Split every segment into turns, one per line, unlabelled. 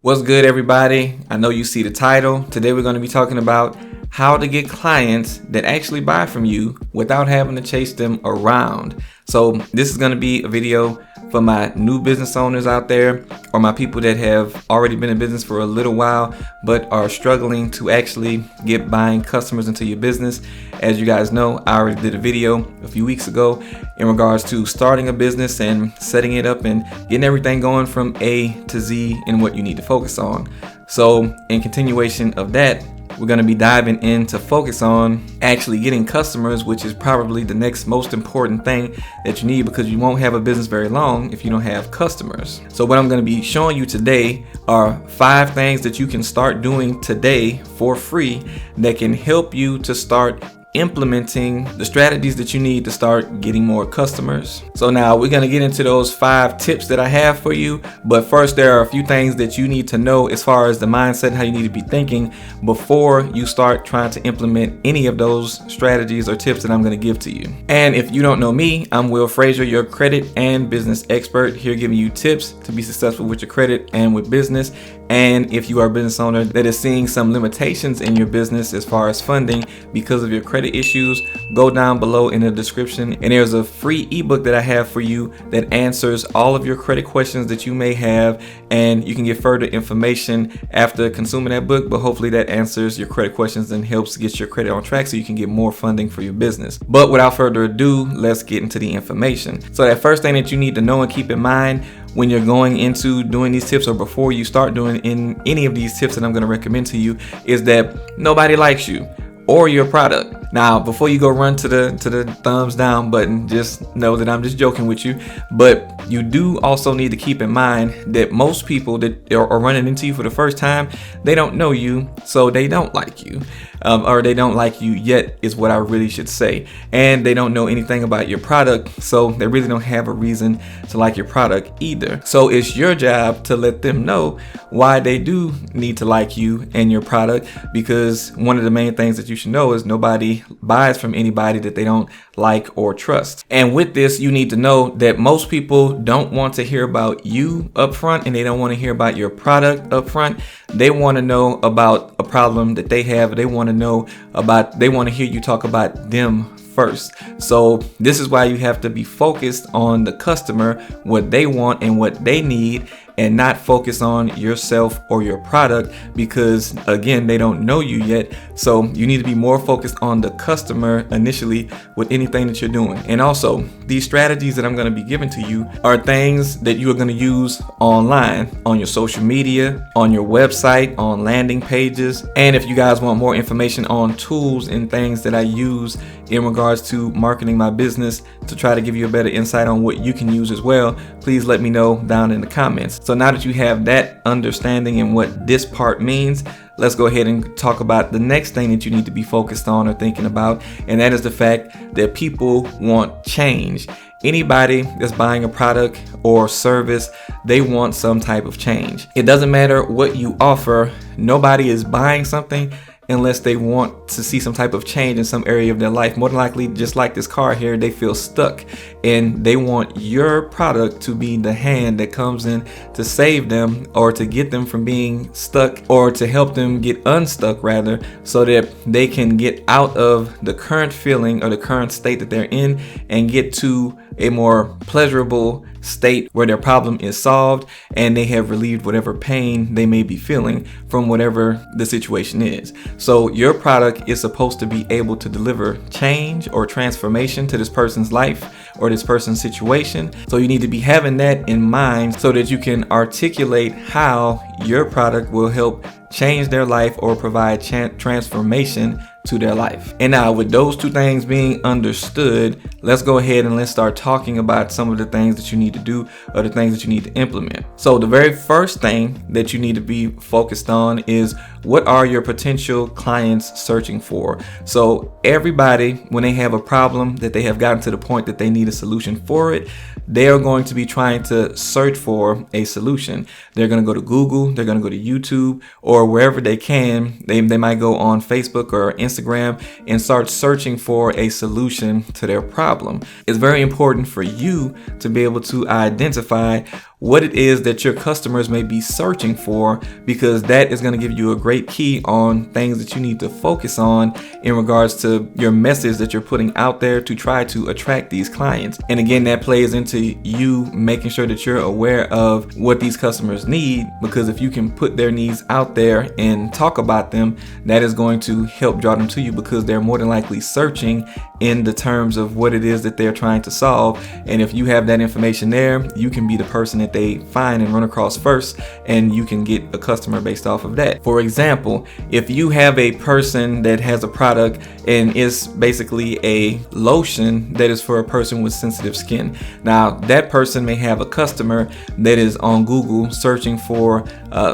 What's good, everybody? I know you see the title. Today we're going to be talking about how to get clients that actually buy from you without having to chase them around. So this is going to be a video for my new business owners out there, or my people that have already been in business for a little while but are struggling to actually get buying customers into your business. As you guys know, I already did a video a few weeks ago in regards to starting a business and setting it up and getting everything going from A to Z and what you need to focus on. So in continuation of that, we're going to be diving in to focus on actually getting customers, which is probably the next most important thing that you need, because you won't have a business very long if you don't have customers. So what I'm going to be showing you today are 5 things that you can start doing today for free that can help you to start implementing the strategies that you need to start getting more customers. So now we're going to get into those 5 tips that I have for you. But first, there are a few things that you need to know as far as the mindset and how you need to be thinking before you start trying to implement any of those strategies or tips that I'm going to give to you. And if you don't know me, I'm Will Frazier, your credit and business expert, here giving you tips to be successful with your credit and with business. And if you are a business owner that is seeing some limitations in your business as far as funding because of your credit issues, go down below in the description and there's a free ebook that I have for you that answers all of your credit questions that you may have, and you can get further information after consuming that book, but hopefully that answers your credit questions and helps get your credit on track so you can get more funding for your business. But without further ado, let's get into the information. So that first thing that you need to know and keep in mind when you're going into doing these tips, or before you start doing in any of these tips that I'm going to recommend to you, is that nobody likes you or your product. Now, before you go run to the thumbs down button, just know that I'm just joking with you. But you do also need to keep in mind that most people that are running into you for the first time, they don't know you, so they don't like you. Or they don't like you yet is what I really should say. And they don't know anything about your product, so they really don't have a reason to like your product either. So it's your job to let them know why they do need to like you and your product, because one of the main things that you should know is nobody buys from anybody that they don't like or trust. And with this, you need to know that most people don't want to hear about you up front, and they don't want to hear about your product up front. They want to know about a problem that they have. They want to hear you talk about them first. So this is why you have to be focused on the customer, what they want and what they need, and not focus on yourself or your product, because again, they don't know you yet. So you need to be more focused on the customer initially with anything that you're doing. And also, these strategies that I'm going to be giving to you are things that you are going to use online, on your social media, on your website, on landing pages. And if you guys want more information on tools and things that I use in regards to marketing my business to try to give you a better insight on what you can use as well, please let me know down in the comments. So now that you have that understanding and what this part means, let's go ahead and talk about the next thing that you need to be focused on or thinking about, and that is the fact that people want change. Anybody that's buying a product or service, they want some type of change. It doesn't matter what you offer. Nobody is buying something unless they want to see some type of change in some area of their life. More than likely, just like this car here, they feel stuck, and they want your product to be the hand that comes in to save them, or to get them from being stuck, or to help them get unstuck rather, so that they can get out of the current feeling or the current state that they're in and get to a more pleasurable state where their problem is solved and they have relieved whatever pain they may be feeling from whatever the situation is. So your product is supposed to be able to deliver change or transformation to this person's life or this person's situation. So you need to be having that in mind so that you can articulate how your product will help change their life or provide transformation to their life. And now, with those 2 things being understood, let's go ahead and let's start talking about some of the things that you need to do or the things that you need to implement. So the very first thing that you need to be focused on is, what are your potential clients searching for? So everybody, when they have a problem that they have gotten to the point that they need a solution for it, they are going to be trying to search for a solution. They're going to go to Google, they're going to go to YouTube, or wherever they can. They might go on Facebook or Instagram and start searching for a solution to their problem. It's very important for you to be able to identify what it is that your customers may be searching for, because that is going to give you a great key on things that you need to focus on in regards to your message that you're putting out there to try to attract these clients. And again, that plays into you making sure that you're aware of what these customers need, because if you can put their needs out there and talk about them, that is going to help draw them to you, because they're more than likely searching in the terms of what it is that they're trying to solve. And if you have that information there, you can be the person that they find and run across first, and you can get a customer based off of that. For example, if you have a person that has a product and it's basically a lotion that is for a person with sensitive skin. Now, that person may have a customer that is on Google searching for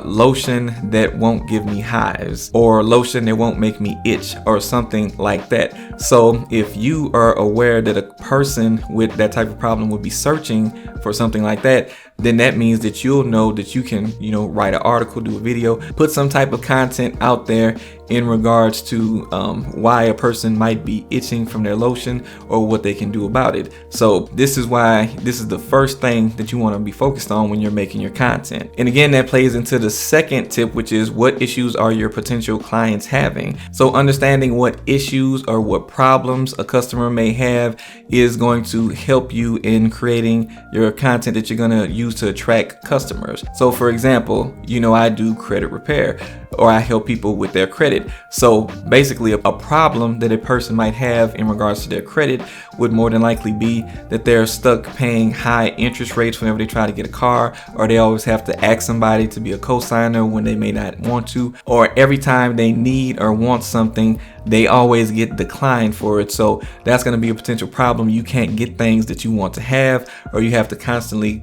lotion that won't give me hives, or lotion that won't make me itch, or something like that. So if you are aware that a person with that type of problem would be searching for something like that, then that means that you'll know that you can, write an article, do a video, put some type of content out there in regards to why a person might be itching from their lotion, or what they can do about it. So this is why this is the first thing that you want to be focused on when you're making your content. And again, that plays into the second tip, which is what issues are your potential clients having. So understanding what issues or what problems a customer may have is going to help you in creating your content that you're going to use to attract customers. So for example, I do credit repair, or I help people with their credit. So basically a problem that a person might have in regards to their credit would more than likely be that they're stuck paying high interest rates whenever they try to get a car, or they always have to ask somebody to be a co-signer when they may not want to, or every time they need or want something, they always get declined for it. So that's going to be a potential problem. You can't get things that you want to have, or you have to constantly,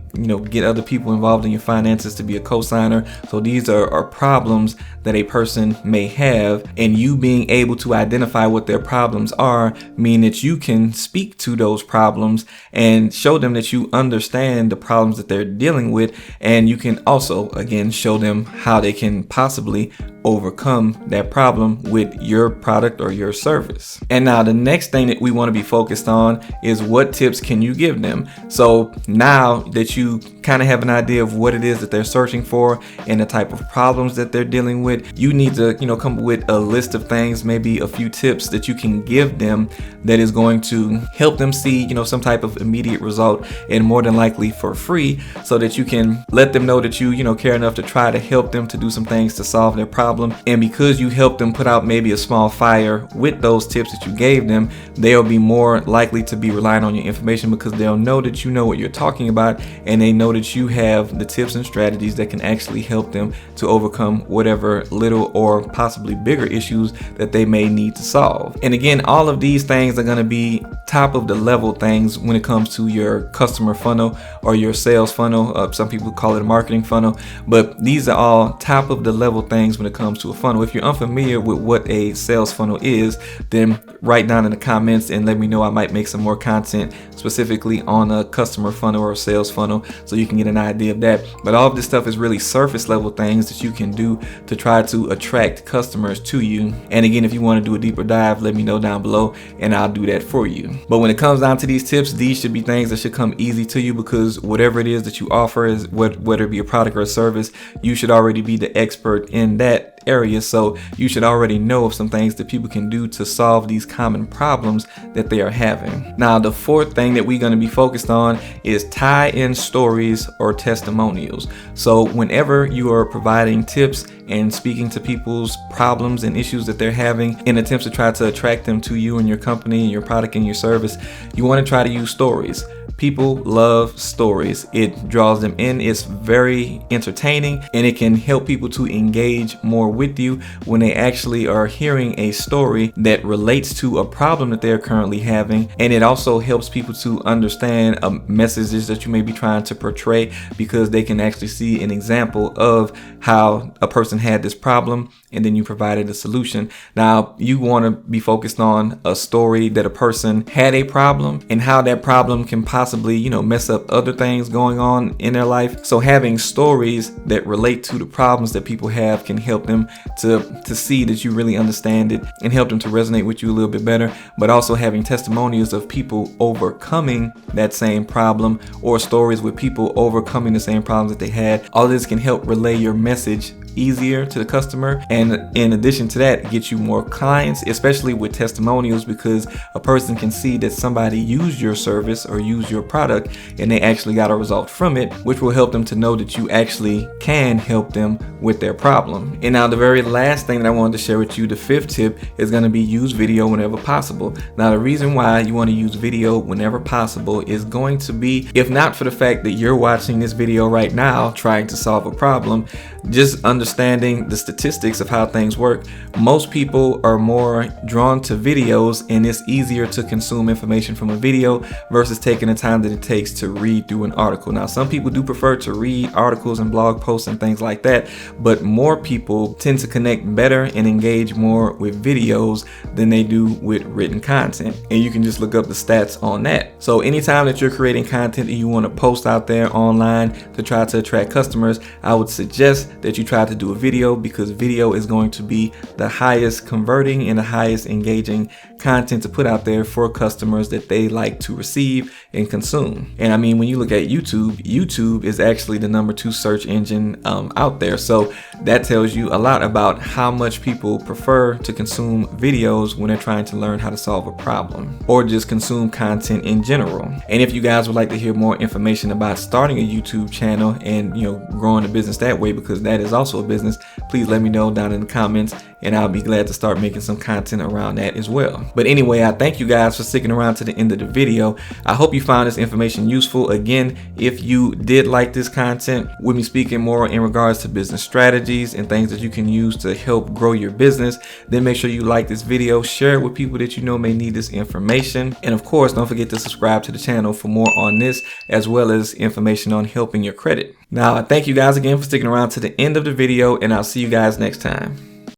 get other people involved in your finances to be a co-signer. So these are problems that a person may have, and you being able to identify what their problems are mean that you can speak to those problems and show them that you understand the problems that they're dealing with. And you can also, again, show them how they can possibly overcome that problem with your product or your service. And now the next thing that we want to be focused on is what tips can you give them. So now that you kind of have an idea of what it is that they're searching for and the type of problems that they're dealing with, you need to come up with a list of things, maybe a few tips that you can give them that is going to help them see some type of immediate result, and more than likely for free, so that you can let them know that you care enough to try to help them to do some things to solve their problem. And because you help them put out maybe a small fire with those tips that you gave them, they'll be more likely to be relying on your information, because they'll know that you know what you're talking about, and they know that you have the tips and strategies that can actually help them to overcome whatever little or possibly bigger issues that they may need to solve. And again, all of these things are going to be top of the level things when it comes to your customer funnel or your sales funnel. Some people call it a marketing funnel, but these are all top of the level things when it comes to a funnel. If you're unfamiliar with what a sales funnel is, then write down in the comments and let me know. I might make some more content specifically on a customer funnel or a sales funnel, so you can get an idea of that. But all of this stuff is really surface level things that you can do to try to attract customers to you. And again, if you want to do a deeper dive, let me know down below and I'll do that for you. But when it comes down to these tips, these should be things that should come easy to you, because whatever it is that you offer, is whether it be a product or a service, you should already be the expert in that area. So you should already know of some things that people can do to solve these common problems that they are having. Now, the fourth thing that we're going to be focused on is tie in stories or testimonials. So whenever you are providing tips and speaking to people's problems and issues that they're having in attempts to try to attract them to you and your company and your product and your service, you want to try to use stories. People love stories. It draws them in. It's very entertaining, and it can help people to engage more with you when they actually are hearing a story that relates to a problem that they're currently having. And it also helps people to understand messages that you may be trying to portray, because they can actually see an example of how a person had this problem and then you provided a solution. Now, you want to be focused on a story that a person had a problem and how that problem can possibly, mess up other things going on in their life. So having stories that relate to the problems that people have can help them to see that you really understand it and help them to resonate with you a little bit better. But also having testimonials of people overcoming that same problem, or stories with people overcoming the same problems that they had. All this can help relay your message easier to the customer, and in addition to that, get you more clients, especially with testimonials, because a person can see that somebody used your service or used your product and they actually got a result from it, which will help them to know that you actually can help them with their problem. And now the very last thing that I wanted to share with you, the fifth tip, is going to be use video whenever possible. Now the reason why you want to use video whenever possible is going to be, if not for the fact that you're watching this video right now trying to solve a problem, just understanding the statistics of how things work. Most people are more drawn to videos, and it's easier to consume information from a video versus taking the time that it takes to read through an article. Now, some people do prefer to read articles and blog posts and things like that, but more people tend to connect better and engage more with videos than they do with written content. And you can just look up the stats on that. So anytime that you're creating content and you want to post out there online to try to attract customers, I would suggest that you try to do a video, because video is going to be the highest converting and the highest engaging content to put out there for customers that they like to receive and consume. And I mean, when you look at YouTube is actually the #2 search engine out there. So that tells you a lot about how much people prefer to consume videos when they're trying to learn how to solve a problem or just consume content in general. And if you guys would like to hear more information about starting a YouTube channel and growing a business that way, because that is also a business, please let me know down in the comments, and I'll be glad to start making some content around that as well. But anyway, I thank you guys for sticking around to the end of the video. I hope you found this information useful. Again, if you did like this content with me speaking more in regards to business strategies and things that you can use to help grow your business, then make sure you like this video, share it with people that you know may need this information, and of course, don't forget to subscribe to the channel for more on this, as well as information on helping your credit. Now, I thank you guys again for sticking around to the end of the video, and I'll see you guys next time.